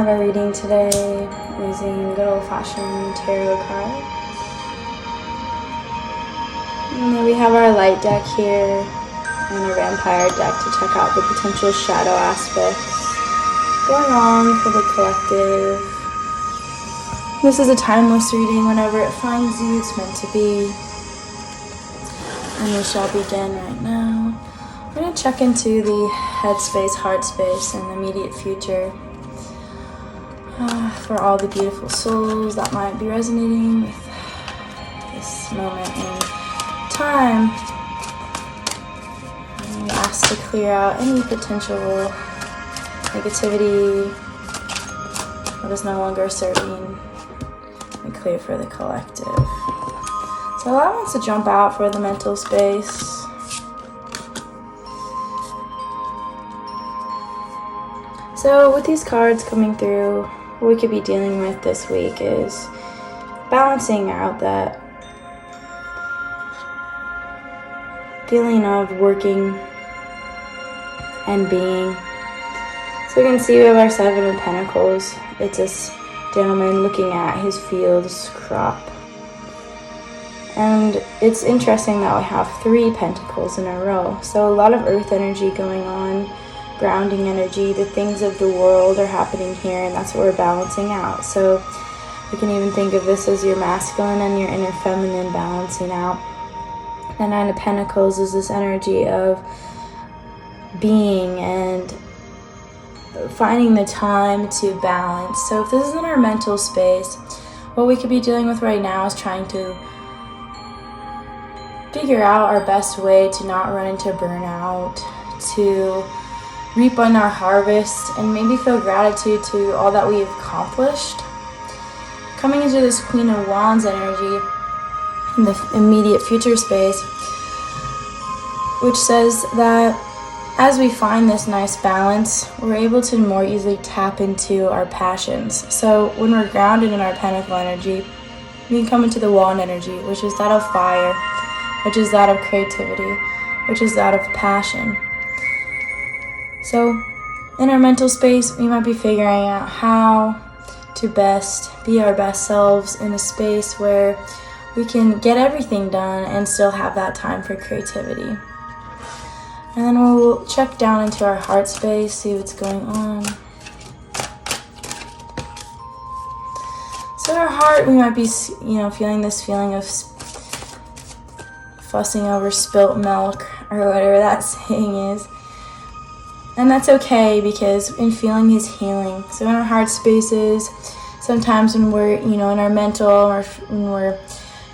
of our reading today using good old-fashioned tarot cards. And then we have our light deck here and our vampire deck to check out the potential shadow aspects going on for the collective. This is a timeless reading. Whenever it finds you, it's meant to be. And we shall begin right now. We're going to check into the headspace, heart space, and the immediate future for all the beautiful souls that might be resonating with this moment in time. And we ask to clear out any potential negativity that is no longer serving, and clear for the collective. So that wants to jump out for the mental space. So with these cards coming through, what we could be dealing with this week is balancing out that feeling of working and being. So we can see we have our Seven of Pentacles. It's this gentleman looking at his fields crop. And it's interesting that we have 3 pentacles in a row. So a lot of earth energy going on, grounding energy. The things of the world are happening here, and that's what we're balancing out. So you can even think of this as your masculine and your inner feminine balancing out. The Nine of Pentacles is this energy of being and finding the time to balance. So if this is in our mental space, what we could be dealing with right now is trying to figure out our best way to not run into burnout, to reap on our harvest, and maybe feel gratitude to all that we've accomplished. Coming into this Queen of Wands energy in the immediate future space, which says that as we find this nice balance, we're able to more easily tap into our passions. So when we're grounded in our pentacle energy, we can come into the wand energy, which is that of fire, which is that of creativity, which is that of passion. So in our mental space, we might be figuring out how to best be our best selves in a space where we can get everything done and still have that time for creativity. And then we'll check down into our heart space, see what's going on. So in our heart, we might be, feeling this feeling of fussing over spilt milk or whatever that saying is. And that's okay, because in feeling is healing. So in our heart spaces, sometimes when we're, in our mental, or when we're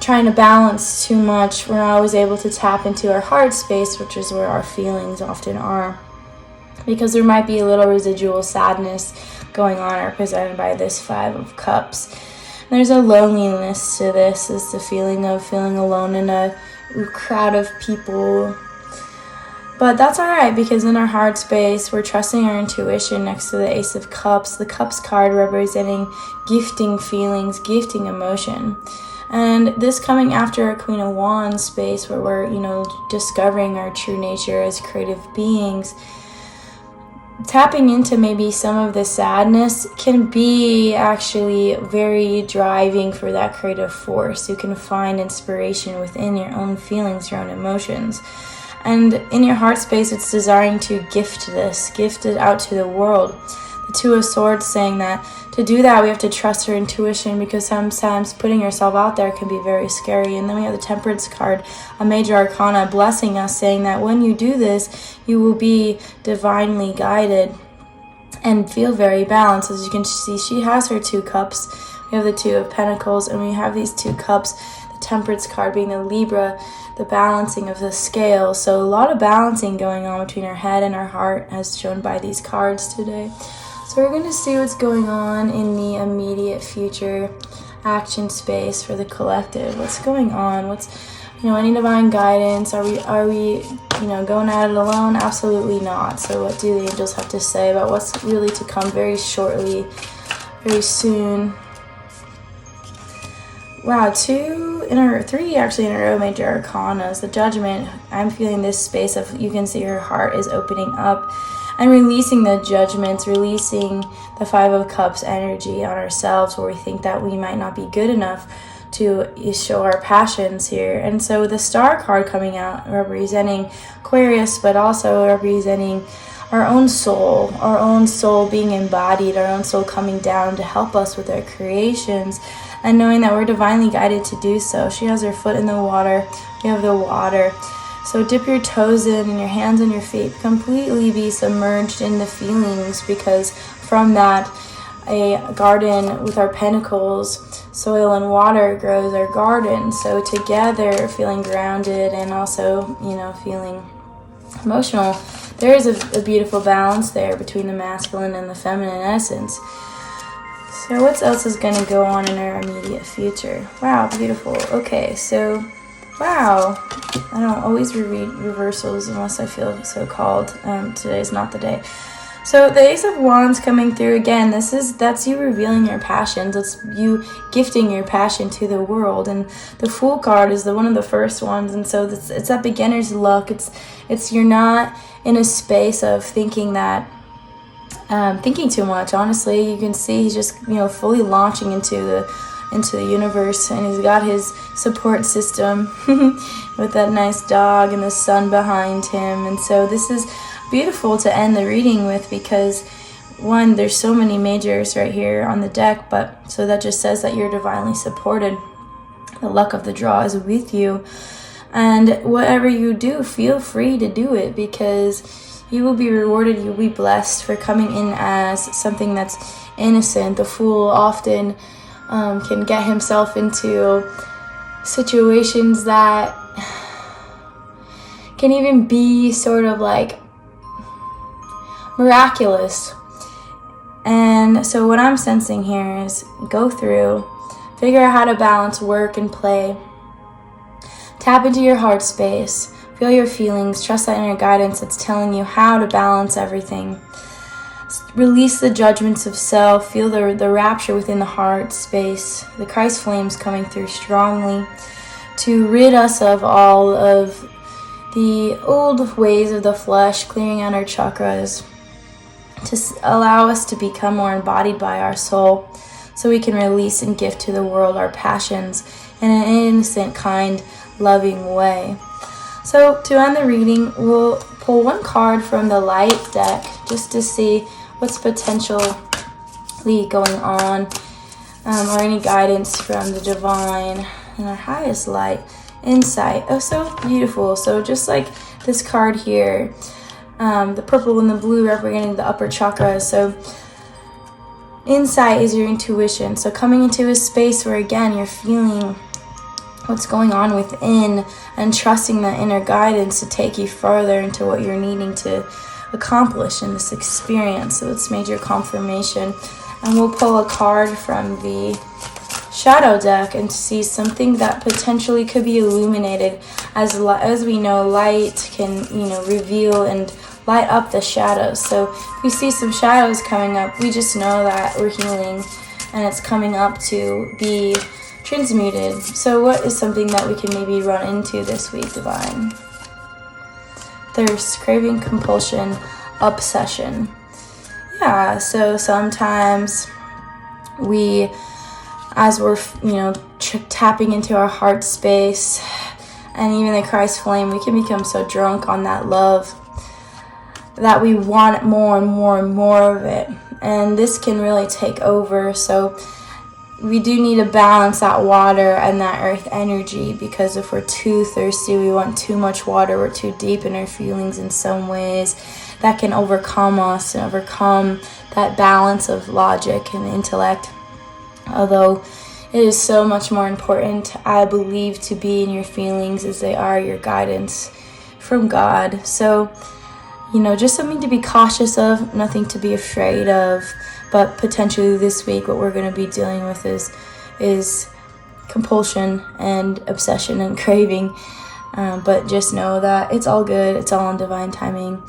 trying to balance too much, we're not always able to tap into our heart space, which is where our feelings often are. Because there might be a little residual sadness going on, represented by this 5 of Cups. And there's a loneliness to this, is the feeling of feeling alone in a crowd of people. But that's alright, because in our heart space, we're trusting our intuition next to the Ace of Cups, the Cups card representing gifting feelings, gifting emotion. And this coming after a Queen of Wands space where we're, discovering our true nature as creative beings, tapping into maybe some of the sadness can be actually very driving for that creative force. You can find inspiration within your own feelings, your own emotions. And in your heart space, it's desiring to gift it out to the world. The Two of Swords saying that to do that, we have to trust our intuition, because sometimes putting yourself out there can be very scary. And then we have the Temperance card, a major arcana, blessing us, saying that when you do this, you will be divinely guided and feel very balanced. As you can see, she has her 2 cups. We have the 2 of Pentacles, and we have these 2 cups, the Temperance card being the Libra, the balancing of the scale. So a lot of balancing going on between our head and our heart, as shown by these cards today. So we're going to see what's going on in the immediate future action space for the collective. What's going on? What's, any divine guidance? Are we, going at it alone? Absolutely not. So what do the angels have to say about what's really to come very shortly, very soon? wow, three actually in a row major arcanas. The Judgment, I'm feeling this space of, you can see her heart is opening up and releasing the judgments, releasing the Five of Cups energy on ourselves where we think that we might not be good enough to show our passions here. And so the Star card coming out representing Aquarius, but also representing our own soul being embodied, our own soul coming down to help us with our creations, and knowing that we're divinely guided to do so. She has her foot in the water, we have the water. So dip your toes in and your hands and your feet, completely be submerged in the feelings, because from that, a garden with our pentacles, soil and water grows our garden. So together, feeling grounded and also, feeling emotional, there is a beautiful balance there between the masculine and the feminine essence. So what else is going to go on in our immediate future? Wow, beautiful. Okay, so, wow. I don't always read reversals unless I feel so called. Today's not the day. So the Ace of Wands coming through again. That's you revealing your passions. It's you gifting your passion to the world. And the Fool card is one of the first ones. And so it's that beginner's luck. It's you're not in a space of thinking too much. Honestly, you can see he's just fully launching into the universe, and he's got his support system with that nice dog and the sun behind him. And so this is beautiful to end the reading with, because one, there's so many majors right here on the deck, but so that just says that you're divinely supported. The luck of the draw is with you, and whatever you do, feel free to do it, because you will be rewarded, you'll be blessed for coming in as something that's innocent. The Fool often can get himself into situations that can even be sort of like miraculous. And so what I'm sensing here is go through, figure out how to balance work and play, tap into your heart space, feel your feelings, trust that inner guidance that's telling you how to balance everything. Release the judgments of self, feel the rapture within the heart space, the Christ flames coming through strongly to rid us of all of the old ways of the flesh, clearing out our chakras, to allow us to become more embodied by our soul, so we can release and gift to the world our passions in an innocent, kind, loving way. So to end the reading, we'll pull one card from the light deck just to see what's potentially going on, or any guidance from the divine and our highest light. Insight. Oh, so beautiful. So just like this card here, the purple and the blue representing the upper chakras. So insight is your intuition. So coming into a space where, again, you're feeling what's going on within and trusting that inner guidance to take you further into what you're needing to accomplish in this experience. So it's major confirmation. And we'll pull a card from the shadow deck and see something that potentially could be illuminated. As we know, light can reveal and light up the shadows. So if we see some shadows coming up, we just know that we're healing and it's coming up to be transmuted. So what is something that we can maybe run into this week, divine? Thirst, craving, compulsion, obsession. Yeah, so sometimes we, as we're tapping into our heart space and even the Christ flame, we can become so drunk on that love that we want more and more and more of it, and this can really take over. So we do need to balance that water and that earth energy, because if we're too thirsty, we want too much water, we're too deep in our feelings in some ways, that can overcome us and overcome that balance of logic and intellect. Although it is so much more important, I believe, to be in your feelings as they are your guidance from God. So, just something to be cautious of, nothing to be afraid of. But potentially this week, what we're going to be dealing with is compulsion and obsession and craving. But just know that it's all good. It's all on divine timing.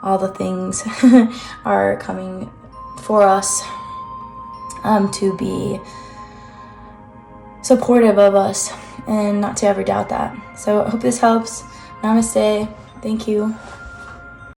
All the things are coming for us to be supportive of us and not to ever doubt that. So I hope this helps. Namaste. Thank you.